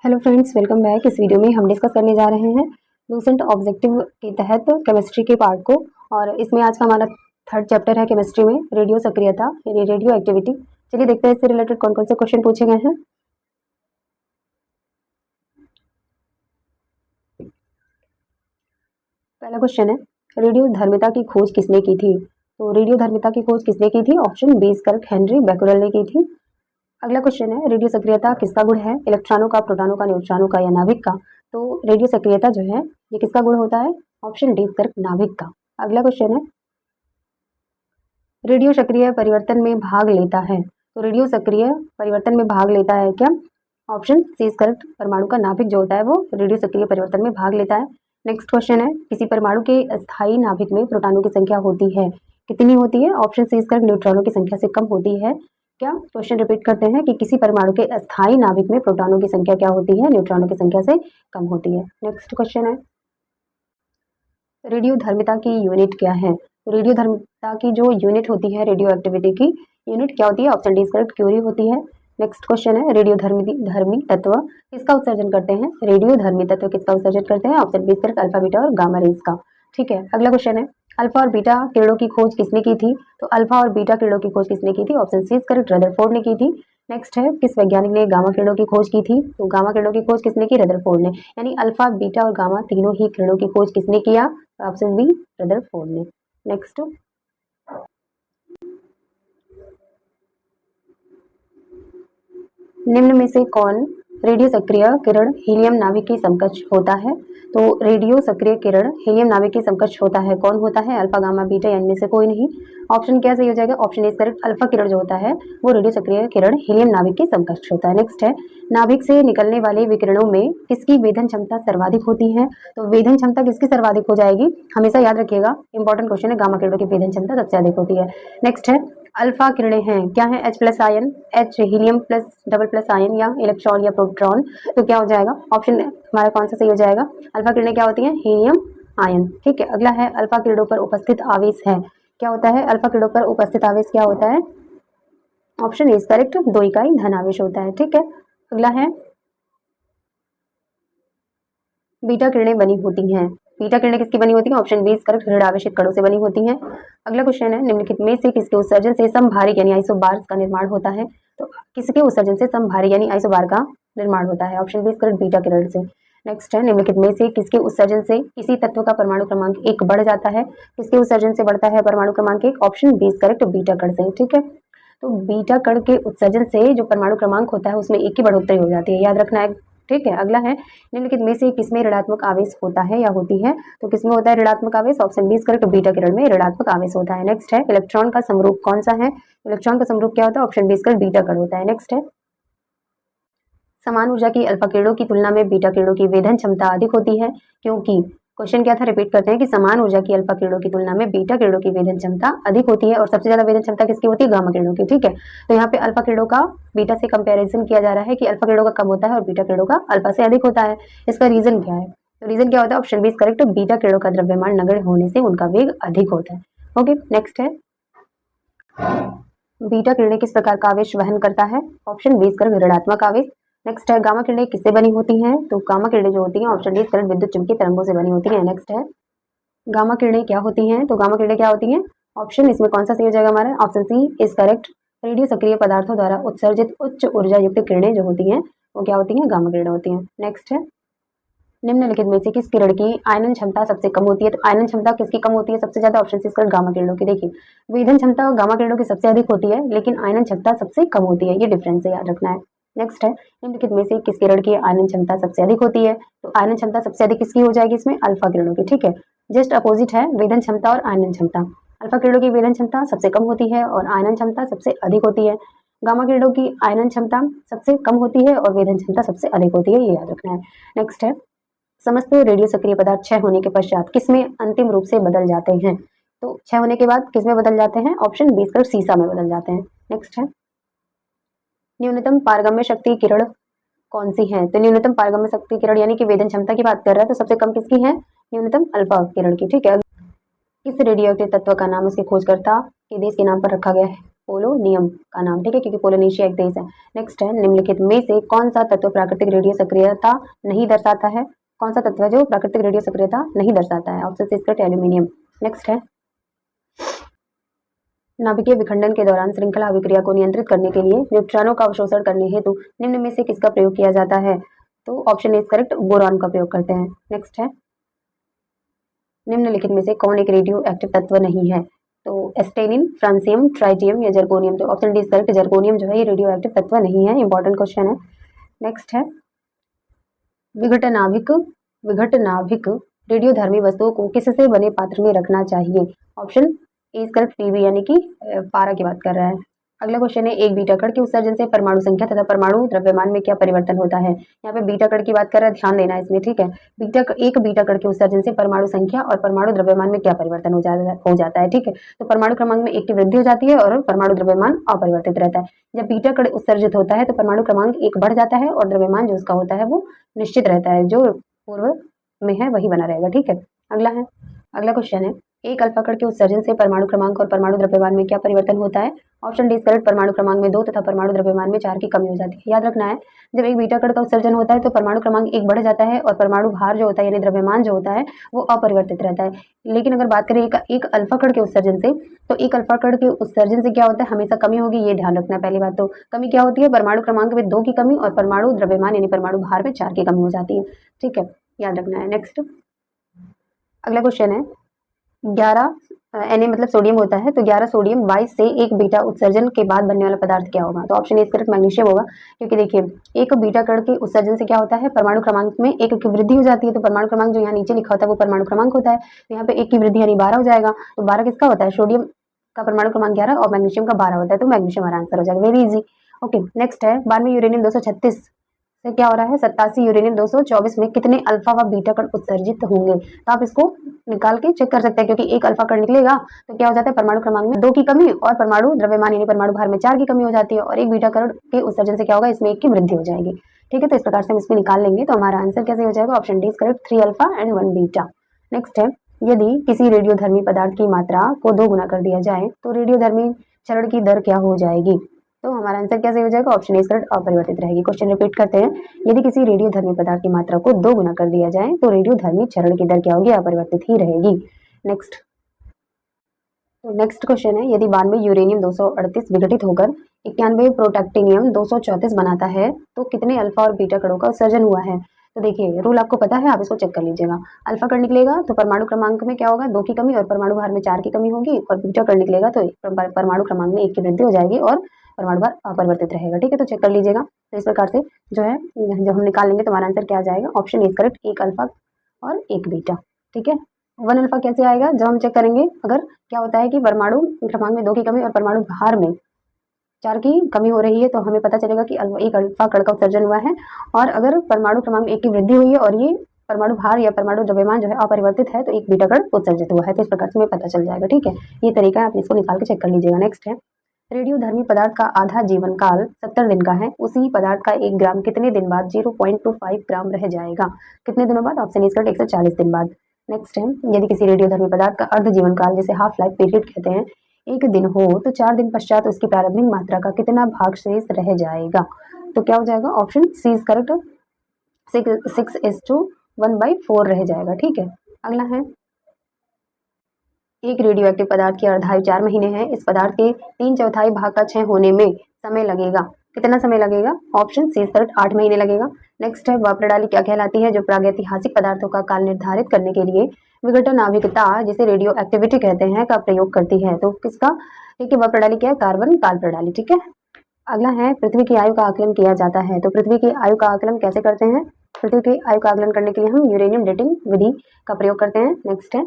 Hello friends, welcome back. इस video में हम डिस्कस करने जा रहे हैं लूसेंट ऑब्जेक्टिव के तहत केमिस्ट्री के पार्ट को। और इसमें आज का हमारा थर्ड चैप्टर है केमिस्ट्री में रेडियो सक्रियता यानी रेडियो एक्टिविटी। चलिए देखते हैं इससे रिलेटेड कौन कौन से क्वेश्चन पूछे गए हैं। पहला क्वेश्चन है, रेडियो धर्मिता की खोज किसने की थी? तो रेडियो धर्मिता की खोज किसने की थी? Option B is correct, Henry Becquerel ने की थी। अगला क्वेश्चन है, रेडियो सक्रियता किसका गुण है? इलेक्ट्रॉनों का, प्रोटॉनों का, न्यूट्रॉनों का या नाभिक का? तो रेडियो सक्रियता जो है ये किसका गुण होता है? ऑप्शन डी करेक्ट, नाभिक का। अगला क्वेश्चन है, रेडियो सक्रिय परिवर्तन में भाग लेता है। तो रेडियो सक्रिय परिवर्तन में भाग लेता है क्या? ऑप्शन सी इज करेक्ट, परमाणु का नाभिक जो होता है वो रेडियो सक्रिय परिवर्तन में भाग लेता है। नेक्स्ट क्वेश्चन है, किसी परमाणु के स्थायी नाभिक में प्रोटॉनों की संख्या होती है, कितनी होती है? ऑप्शन सी इज करेक्ट, न्यूट्रॉनों की संख्या से कम होती है। क्या? क्वेश्चन रिपीट करते हैं कि किसी परमाणु के अस्थायी नाभिक में प्रोटॉनों की संख्या क्या होती है? न्यूट्रॉनों की संख्या से कम होती है। नेक्स्ट क्वेश्चन है, रेडियो धर्मिता की यूनिट क्या है? रेडियो धर्मिता की जो यूनिट होती है रेडियो एक्टिविटी की यूनिट क्या होती है? ऑप्शन डी करेक्ट, क्यूरी होती है। नेक्स्ट क्वेश्चन है, रेडियो धर्मी तत्व किसका उत्सर्जन करते हैं? रेडियो धर्मी तत्व किसका उत्सर्जन करते हैं? Option B correct, alpha beta और गामा रेज का। ठीक है, अगला क्वेश्चन है, अल्फा और बीटा किरणों की खोज किसने की थी? तो अल्फा और बीटा किरणों की खोज किसने की थी? ऑप्शन सी करेक्ट, रदरफोर्ड ने की थी। नेक्स्ट है, किस वैज्ञानिक ने गामा किरणों की खोज की थी? तो गामा किरणों की खोज किसने की? रदरफोर्ड ने। यानी अल्फा, बीटा और गामा तीनों ही किरणों की खोज किसने किया? ऑप्शन बी रदरफोर्ड ने। नेक्स्ट, निम्न में से कौन रेडियो सक्रिय किरण हीलियम नाभिक की समकक्ष होता है? तो रेडियो सक्रिय किरण हीलियम नाभिक की समकक्ष होता है, कौन होता है? अल्फा, गामा, बीटा या इनमें से कोई नहीं। ऑप्शन क्या सही हो जाएगा? ऑप्शन इज करेक्ट, अल्फा किरण जो होता है वो रेडियो सक्रिय किरण हीलियम नाभिक की समकक्ष होता है। नेक्स्ट है, नाभिक से निकलने वाले विकिरणों में किसकी वेधन क्षमता सर्वाधिक होती है? तो वेधन क्षमता किसकी सर्वाधिक हो जाएगी? हमेशा याद रखिएगा, इंपॉर्टेंट क्वेश्चन है, गामा किरणों की वेधन क्षमता सबसे अधिक होती है। नेक्स्ट है, अल्फा किरणें हैं क्या है? H plus ion, H helium plus double plus ion या इलेक्ट्रॉन या प्रोटॉन। तो क्या हो जाएगा? ऑप्शन हमारा कौन सा सही हो जाएगा? अल्फा किरणें क्या होती हैं? Helium ion. ठीक है, अगला है, अल्फा किरणों पर उपस्थित आवेश है क्या होता है? अल्फा किरणों पर उपस्थित आवेश क्या होता है? ऑप्शन इज करेक्ट, 2 इकाई धन आवेश होता है। ठीक है, अगला है, बीटा किरणें बनी होती हैं। बीटा किरणें किसकी बनी होती हैं? ऑप्शन बी करेक्ट, ऋण आवेशित कणों से बनी होती हैं। अगला क्वेश्चन है, निम्नलिखित में से किसके उत्सर्जन से समभारिक यानी आइसोबार्स का निर्माण होता है? तो किसके उत्सर्जन से समभारिक यानी आइसोबार का निर्माण होता है? ऑप्शन बी करेक्ट, बीटा किरण से। नेक्स्ट है, निम्नलिखित में से किसके उत्सर्जन से किसी तत्व का परमाणु क्रमांक 1 बढ़ जाता है? किसके उत्सर्जन से बढ़ता है परमाणु क्रमांक 1? ऑप्शन बी करेक्ट, बीटा कण से। ठीक है, तो बीटा कण के उत्सर्जन से जो परमाणु क्रमांक होता है उसमें 1 की बढ़ोतरी हो जाती है, याद रखना है। ठीक है, अगला है, निम्नलिखित में से किसमें ऋणात्मक आवेश होता है या होती है? तो किसमें होता है ऋणात्मक आवेश? ऑप्शन बी करेक्ट, बीटा किरण में ऋणात्मक आवेश होता है। नेक्स्ट है, इलेक्ट्रॉन का समरूप कौन सा है? इलेक्ट्रॉन का समरूप क्या होता है? ऑप्शन बी करेक्ट, बीटा कण होता है। नेक्स्ट है, समान ऊर्जा की अल्फा किरणों की तुलना में बीटा किरणों की वेधन क्षमता अधिक होती है, क्योंकि क्वेश्चन क्या था? रिपीट करते हैं कि समान ऊर्जा की अल्फा किरणों की तुलना में बीटा किरणों की वेधन क्षमता अधिक होती है और सबसे ज्यादा वेधन क्षमता किसकी होती है? गामा किरणों की। ठीक है, तो यहाँ पे अल्फा किरणों का बीटा से कंपैरिजन किया जा रहा है कि अल्फा किरणों का कम होता है और बीटा किरणों का अल्फा से अधिक होता है। इसका रीजन क्या है? तो रीजन क्या होता है? ऑप्शन बी करेक्ट, बीटा किरणों का द्रव्यमान नगण्य होने से उनका वेग अधिक होता है। ओके, नेक्स्ट है, बीटा किरणें किस प्रकार का आवेश वहन करता है? ऑप्शन बी करेक्ट, ऋणात्मक आवेश। नेक्स्ट है, गामा किरणें किससे बनी होती हैं? तो गामा किरणें जो होती हैं ऑप्शन डी करेक्ट, विद्युत चुम्बकीय तरंगों से बनी होती हैं। नेक्स्ट है, गामा किरणें क्या होती हैं? तो गामा किरणें क्या होती हैं? ऑप्शन इसमें कौन सा सही हो जाएगा हमारा? Option C is correct, radio सक्रिय पदार्थों द्वारा उत्सर्जित उच्च ऊर्जा युक्त किरणें जो होती हैं वो क्या होती हैं? गामा किरणें होती हैं। नेक्स्ट है, निम्नलिखित में से किस किरण की आयनन क्षमता सबसे कम होती है? तो आयनन क्षमता किसकी कम होती है सबसे ज्यादा? ऑप्शन सी करेक्ट, गामा किरणों की। देखिए, वेधन क्षमता गामा किरणों की सबसे अधिक होती है लेकिन आयनन क्षमता सबसे कम होती है, ये डिफरेंस है, याद रखना है। नेक्स्ट है, निम्नलिखित में से किस किरण की आयनन क्षमता सबसे अधिक होती है? तो आयनन क्षमता सबसे अधिक किसकी हो जाएगी इसमें? अल्फा किरणों की। ठीक है, जस्ट अपोजिट है वेधन क्षमता और आयनन क्षमता। अल्फा किरणों की वेधन क्षमता सबसे कम होती है और आयनन क्षमता सबसे अधिक होती है। गामा किरणों की आयनन क्षमता सबसे कम होती है और वेधन क्षमता सबसे अधिक होती है, ये याद रखना है। नेक्स्ट है, समस्त रेडियो सक्रिय पदार्थ क्षय होने के पश्चात किसमें अंतिम रूप से बदल जाते हैं? तो क्षय होने के बाद किसमें बदल जाते हैं? ऑप्शन बी करेक्ट, सीसा में बदल जाते हैं। नेक्स्ट है, न्यूनतम पारगम्य शक्ति किरण कौन सी है? तो न्यूनतम पारगम्य शक्ति किरण यानी कि वेधन क्षमता की बात कर रहा है तो सबसे कम किसकी है? न्यूनतम अल्फा किरण की। ठीक है, किस रेडियोएक्टिव तत्व का नाम उसके खोजकर्ता के देश के नाम पर रखा गया है? पोलोनियम का नाम, ठीक है, क्योंकि पोलिनेशिया एक देश है। नेक्स्ट है, निम्नलिखित में से कौन सा तत्व प्राकृतिक रेडियो सक्रियता नहीं दर्शाता है? कौन सा तत्व है जो प्राकृतिक रेडियो सक्रियता नहीं दर्शाता है? ऑप्शन सी इसका एल्यूमिनियम। नेक्स्ट है, नाभिकीय विखंडन के दौरान श्रृंखला अभिक्रिया को नियंत्रित करने के लिए न्यूट्रॉनों का अवशोषण करने हेतु निम्न में से किसका प्रयोग किया जाता है? तो ऑप्शन इज करेक्ट, बोरॉन का प्रयोग करते हैं। नेक्स्ट है, निम्नलिखित में से कौन एक रेडियो एक्टिव तत्व नहीं है? तो एस्टेनिन, फ्रांसियम, ट्राइटियम या जर्कोनियम। तो option D is correct, zirconium जो है ये रेडियो एक्टिव तत्व नहीं है। इंपॉर्टेंट क्वेश्चन है। नेक्स्ट है, विघटनाभिक रेडियोधर्मी वस्तुओं को किससे बने पात्र में रखना चाहिए? Option A is correct, PB यानी कि पारा की बात कर रहा है। अगला क्वेश्चन है, एक बीटा कण के उत्सर्जन से परमाणु संख्या तथा परमाणु द्रव्यमान में क्या परिवर्तन होता है? यहाँ पे बीटा कण की बात कर रहा है, ध्यान देना है इसमें, ठीक है। एक बीटा कण के उत्सर्जन से परमाणु संख्या और परमाणु द्रव्यमान में क्या परिवर्तन हो जाता है, ठीक है। तो परमाणु क्रमांक में 1 की वृद्धि हो जाती है और परमाणु द्रव्यमान अपरिवर्तित रहता है। जब बीटा कण उत्सर्जित होता है तो परमाणु क्रमांक 1 बढ़ जाता है और द्रव्यमान जो उसका होता है वो निश्चित रहता है, जो पूर्व में है वही बना रहेगा, ठीक है। अगला क्वेश्चन है, एक अल्फा कण के उत्सर्जन से परमाणु क्रमांक और परमाणु द्रव्यमान में क्या परिवर्तन होता है? ऑप्शन डी इज करेक्ट, परमाणु क्रमांक में 2 तथा परमाणु द्रव्यमान में 4 की कमी हो जाती है। याद रखना है, जब एक बीटा कण का उत्सर्जन होता है तो परमाणु क्रमांक 1 बढ़ जाता है और परमाणु भार जो होता है यानी द्रव्यमान जो होता है वो अपरिवर्तित रहता है। लेकिन अगर बात करें एक अल्फा कण के उत्सर्जन से, तो एक अल्फा कण के उत्सर्जन से क्या होता है, हमेशा कमी होगी, ये ध्यान रखना है। पहली बात तो कमी क्या होती है, परमाणु क्रमांक में 2 की कमी और परमाणु द्रव्यमान यानी परमाणु भार में 4 की कमी हो जाती है, ठीक है, याद रखना है। नेक्स्ट अगला क्वेश्चन है, 11 Na मतलब सोडियम होता है, तो 11 सोडियम 22 से एक बीटा उत्सर्जन के बाद बनने वाला पदार्थ क्या होगा? तो ऑप्शन ए करेक्ट, मैग्नीशियम होगा, क्योंकि देखिए एक बीटा कण के उत्सर्जन से क्या होता है, परमाणु क्रमांक में 1 की वृद्धि हो जाती है। तो परमाणु क्रमांक जो यहाँ नीचे लिखा होता है वो परमाणु क्रमांक होता है, तो यहाँ पे 1 की वृद्धि यानी 12 हो जाएगा। तो 12 किसका होता है, सोडियम का परमाणु क्रमांक 11 और मैग्नीशियम का 12 होता है, तो मैग्नीशियम हमारा आंसर हो जाएगा, वेरी इजी। ओके, नेक्स्ट है, 92 यूरेनियम 236 से क्या हो रहा है, 87 यूरेनियम 224 में कितने अल्फा व बीटा कण उत्सर्जित होंगे? तो आप इसको निकाल के चेक कर सकते हैं, क्योंकि एक अल्फा कण निकलेगा तो क्या हो जाता है, परमाणु क्रमांक में 2 की कमी और परमाणु द्रव्यमान यानी परमाणु भार में 4 की कमी हो जाती है, और एक बीटा कण के उत्सर्जन से क्या होगा, इसमें 1 की वृद्धि हो जाएगी, ठीक है। तो इस प्रकार से हम इसमें निकाल लेंगे, तो हमारा आंसर कैसे हो जाएगा, option D is correct, 3 alpha and 1 beta. Next है, यदि किसी रेडियोधर्मी पदार्थ की मात्रा को 2 गुना कर दिया जाए तो रेडियोधर्मी क्षरण की दर क्या हो जाएगी? तो हमारा आंसर कैसे हो जाएगा, ऑप्शन ए करेक्ट, अपरिवर्तित रहेगी। क्वेश्चन रिपीट करते हैं, यदि किसी रेडियोधर्मी पदार्थ की मात्रा को 2 गुना कर दिया जाए तो रेडियोधर्मी क्षरण की दर क्या होगी, अपरिवर्तित ही रहेगी। नेक्स्ट क्वेश्चन है, यदि 92 यूरेनियम 238 विघटित होकर 91 प्रोटैक्टिनियम 234 बनाता है तो कितने अल्फा और बीटा कणों का उत्सर्जन हुआ है? तो देखिए रूल आपको पता है, आप इसको चेक कर लीजिएगा। अल्फा कण निकलेगा तो परमाणु क्रमांक में क्या होगा, 2 की कमी और परमाणु भार में 4 की कमी होगी, और बीटा कण निकलेगा तो परमाणु क्रमांक में 1 की वृद्धि हो जाएगी और परमाणु भार अपरिवर्तित रहेगा, ठीक है। तो चेक कर लीजिएगा। तो इस प्रकार से जो है जब हम निकाल लेंगे तो हमारा आंसर क्या आ जाएगा, ऑप्शन इज करेक्ट, 1 अल्फा और 1 बीटा, ठीक है। 1 अल्फा कैसे आएगा, जब हम चेक करेंगे, अगर क्या होता है कि परमाणु क्रमांक में 2 की कमी और परमाणु भार में 4 की कमी हो रही है, तो हमें पता चलेगा कि एक अल्फा कण का उत्सर्जन हुआ है, और अगर परमाणु क्रमांक में 1 की वृद्धि हुई है और ये परमाणु भार या परमाणु द्रव्यमान जो है अपरिवर्तित है, तो एक बीटा कण उत्सर्जित हुआ है। तो इस प्रकार से हमें पता चल जाएगा, ठीक है। ये तरीका है, आप इसको निकाल के चेक कर लीजिएगा। नेक्स्ट है, रेडियोधर्मी पदार्थ का आधा जीवन काल 70 दिन का है, उसी पदार्थ का 1 ग्राम कितने दिन बाद 0.25 ग्राम रह जाएगा? कितने दिनों बाद, ऑप्शन इज करेक्ट, 140 दिन बाद। नेक्स्ट है, यदि किसी रेडियोधर्मी पदार्थ का अर्ध जीवन काल जिसे हाफ लाइफ पीरियड कहते हैं 1 दिन हो तो 4 दिन पश्चात उसकी प्रारंभिक मात्रा का कितना भाग शेष रह जाएगा? तो क्या हो जाएगा, ऑप्शन सी इज करेक्ट, 6:1/4 रह जाएगा, ठीक है। अगला है, एक रेडियोएक्टिव पदार्थ की अर्धायु 4 महीने है, इस पदार्थ के 3/4 भाग का क्षय होने में समय लगेगा, कितना समय लगेगा? ऑप्शन सी इज करेक्ट, 8 महीने लगेगा। नेक्स्ट है, वह प्रणाली क्या कहलाती है जो प्रागैतिहासिक पदार्थों का काल निर्धारित करने के लिए विघटन नाभिकता जिसे रेडियो एक्टिविटी कहते हैं का प्रयोग करती है? तो किसका, ठीक है, वह प्रणाली क्या है, कार्बन काल प्रणाली, ठीक है। अगला है, पृथ्वी की आयु का आकलन किया जाता है, तो पृथ्वी की आयु का आकलन कैसे करते हैं? पृथ्वी की आयु का आकलन करने के लिए हम यूरेनियम डेटिंग विधि का प्रयोग करते हैं। नेक्स्ट है,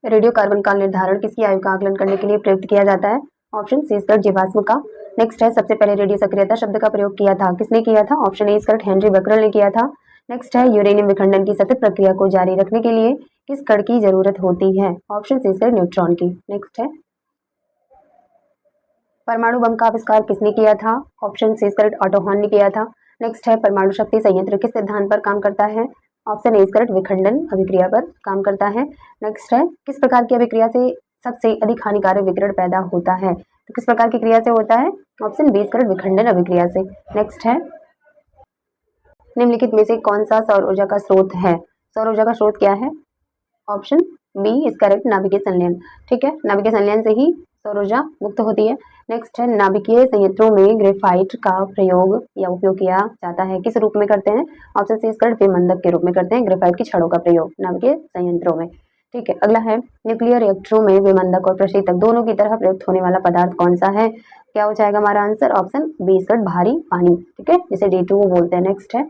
रेडियो कार्बन काल निर्धारण किसकी आयु का आकलन करने के लिए प्रयुक्त किया जाता है? ऑप्शन सी इज करेक्ट, जीवाश्म का। नेक्स्ट है, सबसे पहले रेडियो सक्रियता शब्द का प्रयोग किया था, किसने किया था? Option A is correct, Henry becquerel ने किया था। नेक्स्ट है, यूरेनियम विखंडन की सतत प्रक्रिया को जारी रखने के लिए किस कण की जरूरत होती है? Option C is correct, neutron की। नेक्स्ट है, परमाणु बम का आविष्कार किसने किया था? Option C is correct, Otto Hahn ने किया था। नेक्स्ट है, परमाणु शक्ति संयंत्र किस सिद्धांत पर काम करता है? ऑप्शन ए इज करेक्ट, विखंडन अभिक्रिया पर काम करता है। नेक्स्ट है, किस प्रकार की अभिक्रिया से सबसे अधिक हानिकारक विकिरण पैदा होता है? तो किस प्रकार की क्रिया से होता है? ऑप्शन बी इसका विखंडन अभिक्रिया से। नेक्स्ट है, निम्नलिखित में से कौन सा सौर ऊर्जा का स्रोत है? सौर ऊर्जा का स्रोत क्या है? ऑप्शन बी इज करेक्ट, नाभिकीय संलयन। ठीक है, नाभिकीय संलयन से ही सौर ऊर्जा मुक्त होती है। नेक्स्ट है, नाभिकीय संयंत्रों में ग्रेफाइट का प्रयोग या उपयोग किया जाता है, किस रूप में करते हैं? ऑप्शन सी इज करेक्ट, विमंदक के रूप में करते हैं ग्रेफाइट की छड़ों का प्रयोग नाभिकीय संयंत्रों में। ठीक है, अगला है, न्यूक्लियर रिएक्टरों में विमंदक और प्रशीतक दोनों की तरह प्रयुक्त होने वाला पदार्थ कौन सा है? क्या हो जाएगा हमारा answer? Option B is correct, भारी पानी। ठीक है, जिसे D2O बोलते हैं। नेक्स्ट है,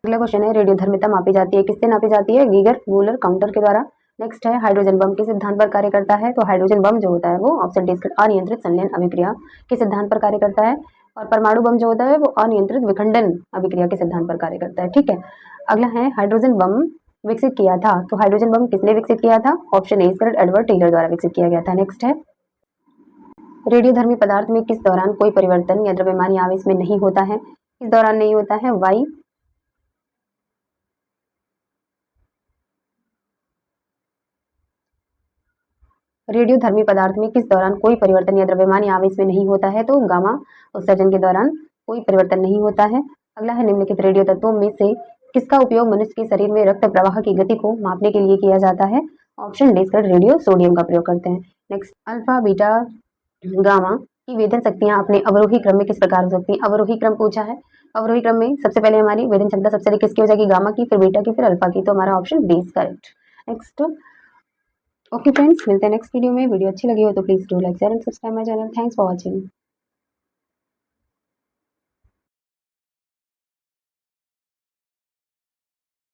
अगला क्वेश्चन है, रेडियोधर्मिता मापी जाती है, किससे नापी जाती है? गीगर वूलर काउंटर के द्वारा। नेक्स्ट है, हाइड्रोजन बम किस सिद्धांत पर कार्य करता है? तो हाइड्रोजन बम जो होता है वो ऑप्शन डी अनियंत्रित संलयन अभिक्रिया के सिद्धांत पर कार्य करता है, और परमाणु बम जो होता है वो अनियंत्रित विखंडन अभिक्रिया के सिद्धांत पर कार्य करता है। ठीक है, अगला है, हाइड्रोजन बम विकसित किया था, तो हाइड्रोजन बम किसने विकसित किया था? Option A correct, Edward Teller द्वारा विकसित किया गया था। नेक्स्ट है, रेडियोधर्मी पदार्थ में किस दौरान कोई परिवर्तन या द्रव्यमान या आवेश में नहीं होता है? किस दौरान नहीं होता है? वाई। रेडियोधर्मी पदार्थ में किस दौरान कोई परिवर्तन या द्रव्यमान या आवेश में नहीं होता है? तो गामा उत्सर्जन के दौरान कोई परिवर्तन नहीं होता है। अगला है, निम्नलिखित रेडियो तत्वों में से किसका उपयोग मनुष्य के शरीर में रक्त प्रवाह की गति को मापने के लिए किया जाता है? ऑप्शन डी रेडियो सोडियम का प्रयोग करते हैं। नेक्स्ट, अल्फा बीटा गामा की वेदन शक्तियां अपने अवरोही क्रम में किस प्रकार हो सकती हैं? अवरोही क्रम पूछा है। अवरोही क्रम में सबसे पहले हमारी वेदन क्षमता सबसे अधिक किसकी हो जाएगी? गामा की, फिर बीटा की, फिर अल्फा की। तो हमारा option D is correct. Next, okay friends, मिलते हैं नेक्स्ट वीडियो में। वीडियो अच्छी लगी हो तो please do like share and subscribe my channel. Thanks for watching.